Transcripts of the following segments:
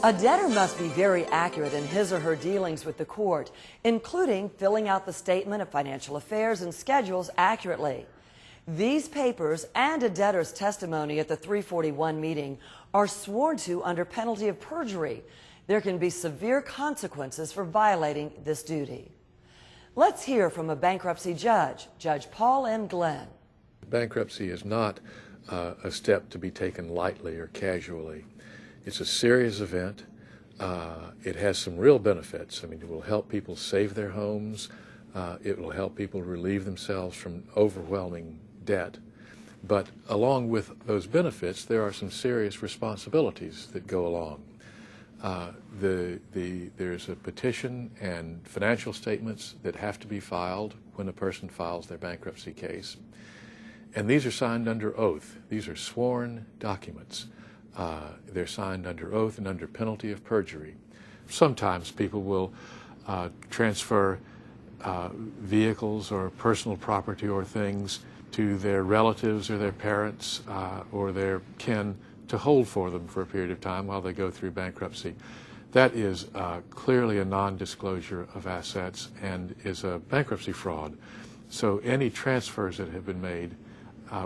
A debtor must be very accurate in his or her dealings with the court, including filling out the statement of financial affairs and schedules accurately. These papers and a debtor's testimony at the 341 meeting are sworn to under penalty of perjury. There can be severe consequences for violating this duty. Let's hear from a bankruptcy judge, Judge Paul M. Glenn. Bankruptcy is not a step to be taken lightly or casually. It's a serious event. It has some real benefits. I mean, it will help people save their homes. It will help people relieve themselves from overwhelming debt. But along with those benefits, there are some serious responsibilities that go along. There's a petition and financial statements that have to be filed when a person files their bankruptcy case. And these are signed under oath. These are sworn documents. They're signed under oath and under penalty of perjury. Sometimes people will transfer vehicles or personal property or things to their relatives or their parents or their kin to hold for them for a period of time while they go through bankruptcy. That is clearly a non-disclosure of assets and is a bankruptcy fraud. So any transfers that have been made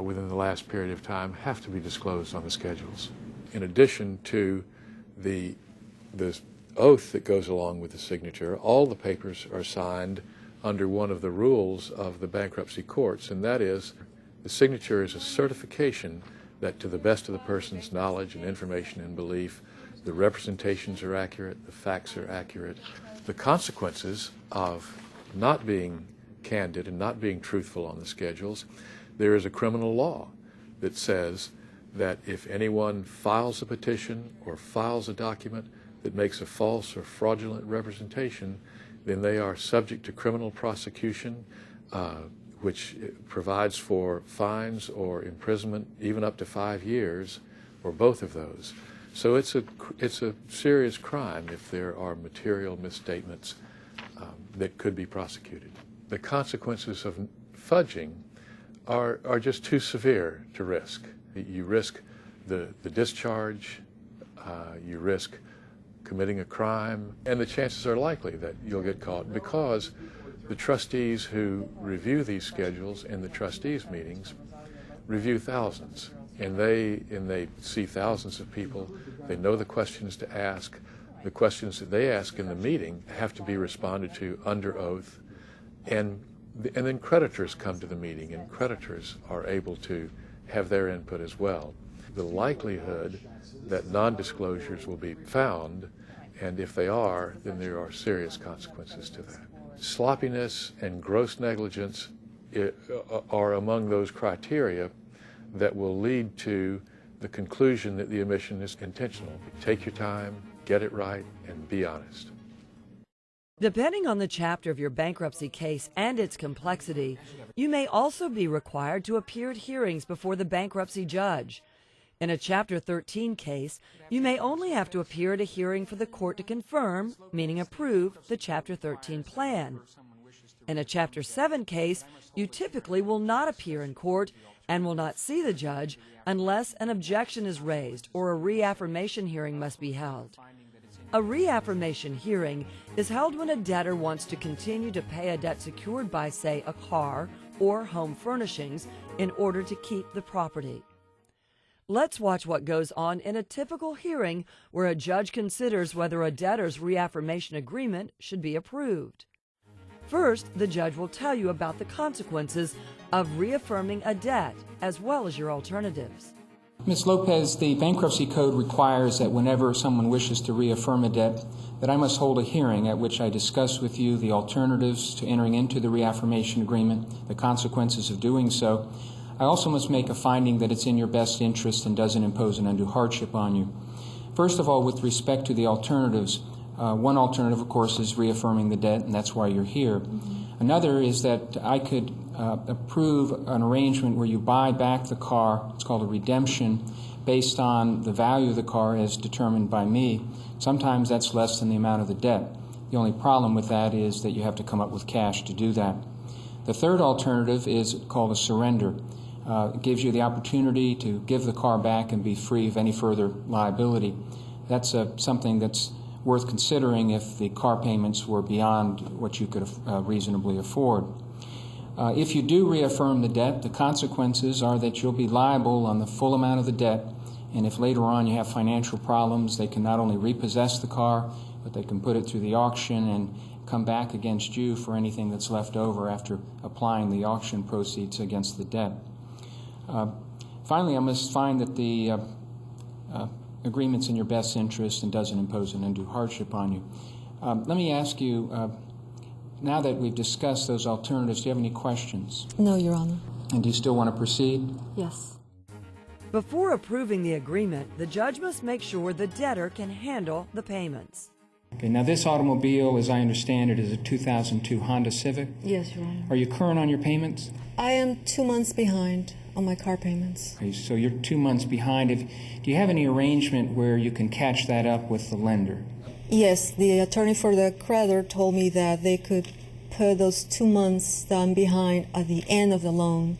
within the last period of time have to be disclosed on the schedules. In addition to the oath that goes along with the signature, all the papers are signed under one of the rules of the bankruptcy courts, and that is the signature is a certification that to the best of the person's knowledge and information and belief, the representations are accurate, the facts are accurate. The consequences of not being candid and not being truthful on the schedules, there is a criminal law that says that if anyone files a petition or files a document that makes a false or fraudulent representation, then they are subject to criminal prosecution, which provides for fines or imprisonment even up to 5 years, or both of those. So it's a serious crime if there are material misstatements that could be prosecuted. The consequences of fudging are just too severe to risk. You risk the discharge, you risk committing a crime, and the chances are likely that you'll get caught because the trustees who review these schedules in the trustees meetings review thousands, and they see thousands of people. They know the questions to ask. The questions that they ask in the meeting have to be responded to under oath, and then creditors come to the meeting, and creditors are able to have their input as well. The likelihood that non-disclosures will be found, and if they are, then there are serious consequences to that. Sloppiness and gross negligence are among those criteria that will lead to the conclusion that the omission is intentional. Take your time, get it right, and be honest. Depending on the chapter of your bankruptcy case and its complexity, you may also be required to appear at hearings before the bankruptcy judge. In a Chapter 13 case, you may only have to appear at a hearing for the court to confirm, meaning approve, the Chapter 13 plan. In a Chapter 7 case, you typically will not appear in court and will not see the judge unless an objection is raised or a reaffirmation hearing must be held. A reaffirmation hearing is held when a debtor wants to continue to pay a debt secured by, say, a car or home furnishings in order to keep the property. Let's watch what goes on in a typical hearing where a judge considers whether a debtor's reaffirmation agreement should be approved. First, the judge will tell you about the consequences of reaffirming a debt as well as your alternatives. Ms. Lopez, the Bankruptcy Code requires that whenever someone wishes to reaffirm a debt, that I must hold a hearing at which I discuss with you the alternatives to entering into the reaffirmation agreement, the consequences of doing so. I also must make a finding that it's in your best interest and doesn't impose an undue hardship on you. First of all, with respect to the alternatives, one alternative, of course, is reaffirming the debt, and that's why you're here. Another is that I could approve an arrangement where you buy back the car. It's called a redemption, based on the value of the car as determined by me. Sometimes that's less than the amount of the debt. The only problem with that is that you have to come up with cash to do that. The third alternative is called a surrender. It gives you the opportunity to give the car back and be free of any further liability. that's something that's worth considering if the car payments were beyond what you could reasonably afford. If you do reaffirm the debt, the consequences are that you'll be liable on the full amount of the debt, and if later on you have financial problems, they can not only repossess the car, but they can put it through the auction and come back against you for anything that's left over after applying the auction proceeds against the debt. Finally, I must find that the agreement's in your best interest and doesn't impose an undue hardship on you. Let me ask you, now that we've discussed those alternatives, do you have any questions? No, Your Honor. And do you still want to proceed? Yes. Before approving the agreement, the judge must make sure the debtor can handle the payments. Okay, now this automobile, as I understand it, is a 2002 Honda Civic. Yes, Your Honor. Are you current on your payments? I am 2 months behind on my car payments. Okay, so you're 2 months behind. Do you have any arrangement where you can catch that up with the lender? Yes, the attorney for the creditor told me that they could put those 2 months that I'm behind at the end of the loan,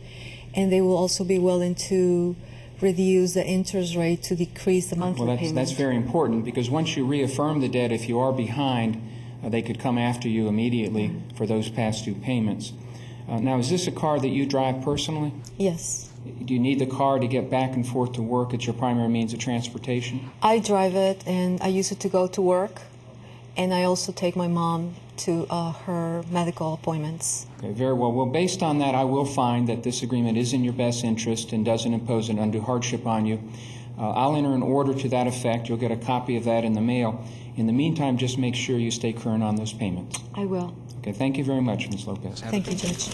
and they will also be willing to reduce the interest rate to decrease the monthly payment. That's very important, because once you reaffirm the debt, if you are behind, they could come after you immediately for those past due payments. Now, is this a car that you drive personally? Yes. Do you need the car to get back and forth to work? It's your primary means of transportation? I drive it, and I use it to go to work, and I also take my mom to her medical appointments. Okay, very well. Well, based on that, I will find that this agreement is in your best interest and doesn't impose an undue hardship on you. I'll enter an order to that effect. You'll get a copy of that in the mail. In the meantime, just make sure you stay current on those payments. I will. Okay, thank you very much, Ms. Lopez. Thank you, Judge.